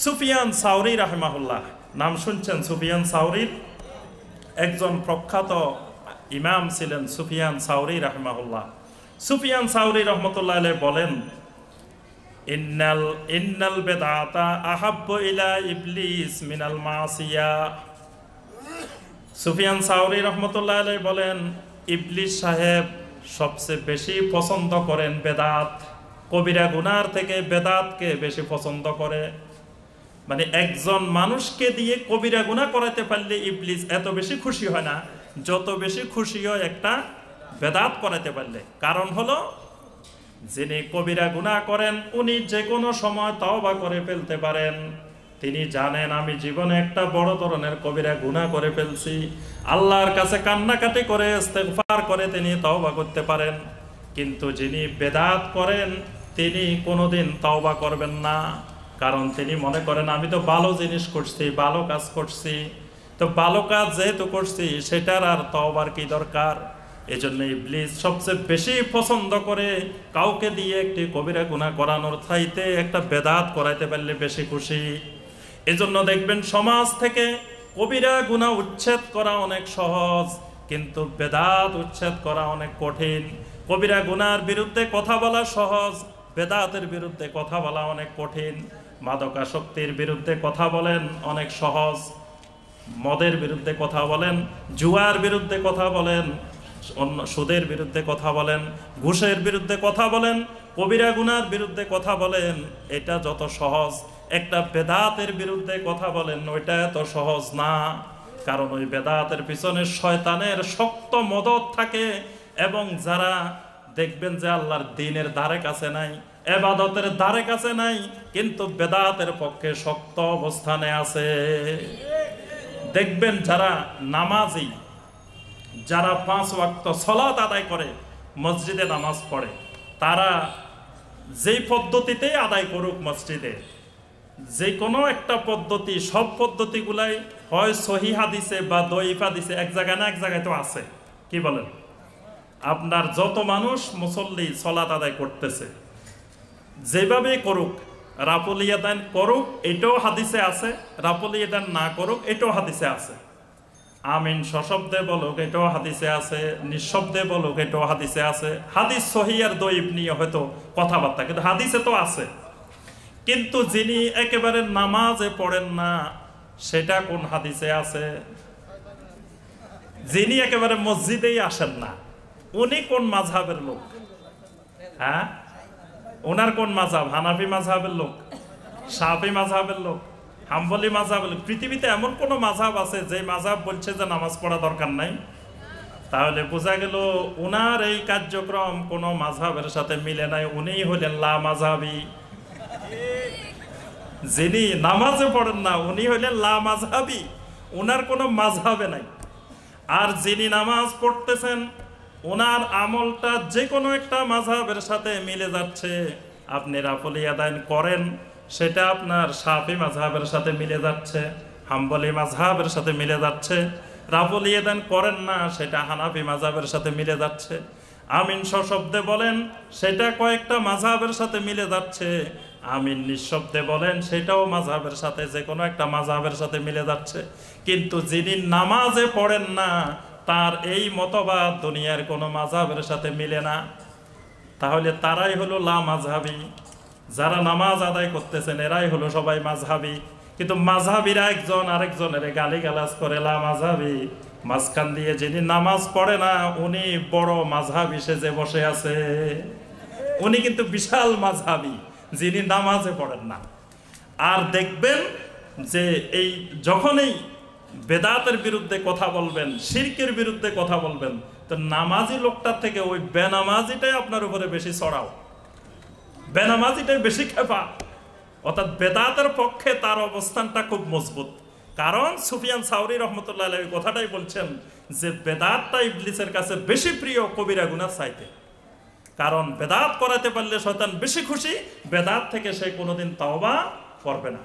সুফিয়ান সাউরি রাহিমাহুল্লাহ, নাম শুনছেন? সুফিয়ান সাউরির একজন প্রখ্যাত ইমাম ছিলেন সুফিয়ান সাউরি রাহিমাহুল্লাহ। সুফিয়ান সাউরি রহমতুল্লাহ আলাইহি বলেন, ইন্নাল বিদআতা আহাব্বু ইলা ইবলিস মিনাল মাসিয়া। সুফিয়ান সাউরি রহমতুল্লাহ আলাইহি বলেন, ইবলিস সাহেব সবচেয়ে বেশি পছন্দ করেন বেদাত, কবিরা গুনার থেকে বেদাতকে বেশি পছন্দ করে। মানে একজন মানুষকে দিয়ে কবিরা গুনাহ করাতে পারলে ইবলিস এত বেশি খুশি হয় না যত বেশি খুশি হয় একটা বেদাত করাতে পারলে। কারণ হলো, যিনি কবিরা গুনাহ করেন উনি যে কোনো সময় তওবা করে ফেলতে পারেন। তিনি জানেন আমি জীবনে একটা বড় ধরনের কবিরা গুনাহ করে ফেলছি, আল্লাহর কাছে কান্নাকাটি করে ইস্তেগফার করে তিনি তওবা করতে পারেন। কিন্তু যিনি বেদাত করেন তিনি কোনোদিন তওবা করবেন না, কারণ তিনি মনে করেন আমি তো ভালো জিনিস করছি, ভালো কাজ করছি, তো ভালো কাজ যেহেতু করছি সেটার আর তওবার কি দরকার। এজন্য ইবলিস সবচেয়ে বেশি পছন্দ করে কাউকে দিয়ে একটি কবিরা গুনাহ করানোর চাইতে একটা বেদাত করাইতে পারলে বেশি খুশি। এজন্য দেখবেন সমাজ থেকে কবিরা গুনাহ উচ্ছেদ করা অনেক সহজ, কিন্তু বেদাত উচ্ছেদ করা অনেক কঠিন। কবিরা গুনার বিরুদ্ধে কথা বলা সহজ, বেদাতের বিরুদ্ধে কথা বলা অনেক কঠিন। মাদকাসক্তির বিরুদ্ধে কথা বলেন অনেক সহজ, মদের বিরুদ্ধে কথা বলেন, জুয়ার বিরুদ্ধে কথা বলেন, সুদের বিরুদ্ধে কথা বলেন, ঘুষের বিরুদ্ধে কথা বলেন, কবিরা গুনার বিরুদ্ধে কথা বলেন, এটা যত সহজ একটা বেদাতের বিরুদ্ধে কথা বলেন ওইটা এত সহজ না। কারণ ওই বেদাতের পিছনে শয়তানের শক্ত মদত থাকে, এবং যারা দেখবেন যে আল্লাহর দ্বীনের ধারে কাছে নাই, ইবাদতের ধারে কাছে নাই, কিন্তু বেদাতের পক্ষে শক্ত অবস্থানে আছে। দেখবেন যারা নামাজি, যারা 5 ওয়াক্ত সালাত আদায় করে, মসজিদে নামাজ পড়ে, তারা যেই পদ্ধতিতেই আদায় করুক মসজিদে, যে কোনো একটা পদ্ধতি, সব পদ্ধতিগুলাই হয় সহি হাদিসে বা দঈফ হাদিসে, এক জায়গায় না এক জায়গায় তো আছে। কি বলেন? আপনার যত মানুষ মুসল্লি সালাত আদায় করতেছে, যেভাবে করুক, রাফুল ইয়াদান করুক এটাও হাদিসে আছে, রাফুল ইয়াদান না করুক এটাও হাদিসে আছে, আমিন সশব্দে বলুক এটাও হাদিসে আছে, নিঃশব্দে বলুক এটাও হাদিসে আছে। হাদিস সহি আর দঈফ নিয়ে হয়তো কথাবার্তা, কিন্তু হাদিসে তো আছে। কিন্তু যিনি একেবারে নামাজে পড়েন না সেটা কোন হাদিসে আছে? যিনি একেবারে মসজিদেই আসেন না উনি কোন মাযহাবের লোক? হ্যাঁ, ওনার কোন মাযহাব? হানাফি মাযহাবের লোক, শাফি মাযহাবের লোক, হাম্বলি মাযহাবের লোক? পৃথিবীতে এমন কোন মাযহাব আছে যে মাযহাব বলছে যে নামাজ পড়া দরকার নাই? তাহলে বোঝা গেল ওনার এই কার্যক্রম কোন মাযহাবের সাথে মিলে নাই, উনিই হলেন লা মাযহাবি। যিনি নামাজে পড়েন না উনি হলেন লা মাযহাবি, ওনার কোনো মাযহাবে নাই। আর যিনি নামাজ পড়তেছেন ওনার আমলটা যে কোনো একটা মাযহাবের সাথে মিলে যাচ্ছে। আপনি রাফুল ইয়াদাইন করেন সেটা আপনার শাফি মাযহাবের সাথে মিলে যাচ্ছে, হাম্বলি মাযহাবের সাথে মিলে যাচ্ছে। রাফুল ইয়াদাইন করেন না সেটা হানাফি মাযহাবের সাথে মিলে যাচ্ছে। আমিন সশব্দে বলেন সেটা কয়েকটা মাযহাবের সাথে মিলে যাচ্ছে। আমিন নিঃশব্দে বলেন সেটাও মাযহাবের সাথে, যে কোনো একটা মাযহাবের সাথে মিলে যাচ্ছে। কিন্তু যিনি নামাজে পড়েন না তার এই মতবাদ দুনিয়ার কোনো মাযহাবের সাথে মিলে না। তাহলে তারাই হলো লা মাযহাবি। যারা নামাজ আদায় করতেছেন এরাই হলো সবাই মাযহাবি। কিন্তু মাযহাবিরা একজন আরেকজনের গালিগালাজ করে লা মাযহাবি, মাঝখান দিয়ে যিনি নামাজ পড়ে না উনি বড় মাযহাবি সেজে বসে আছে, উনি কিন্তু বিশাল মাযহাবি যিনি নামাজে পড়েন না। আর দেখবেন যে এই যখনই বেদাতের বিরুদ্ধে কথা বলবেন, শিরকের বিরুদ্ধে কথা বলবেন, তো নামাজি লোকটার থেকে ওই বেনামাজিটাই আপনার উপরে বেশি চড়াও, বেনামাজিটাই বেশি খেপা। অর্থাৎ বেদাতের পক্ষে তার অবস্থানটা খুব মজবুত। কারণ সুফিয়ান সাউরি রহমতুল্লাহ আলাইহি কথাটাই বলছেন যে বেদাতটা ইবলিসের কাছে বেশি প্রিয় কবিরা গুনাহ চাইতে। কারণ বেদাত করাতে পারলে শয়তান বেশি খুশি, বেদাত থেকে সে কোনোদিন তওবা করবে না।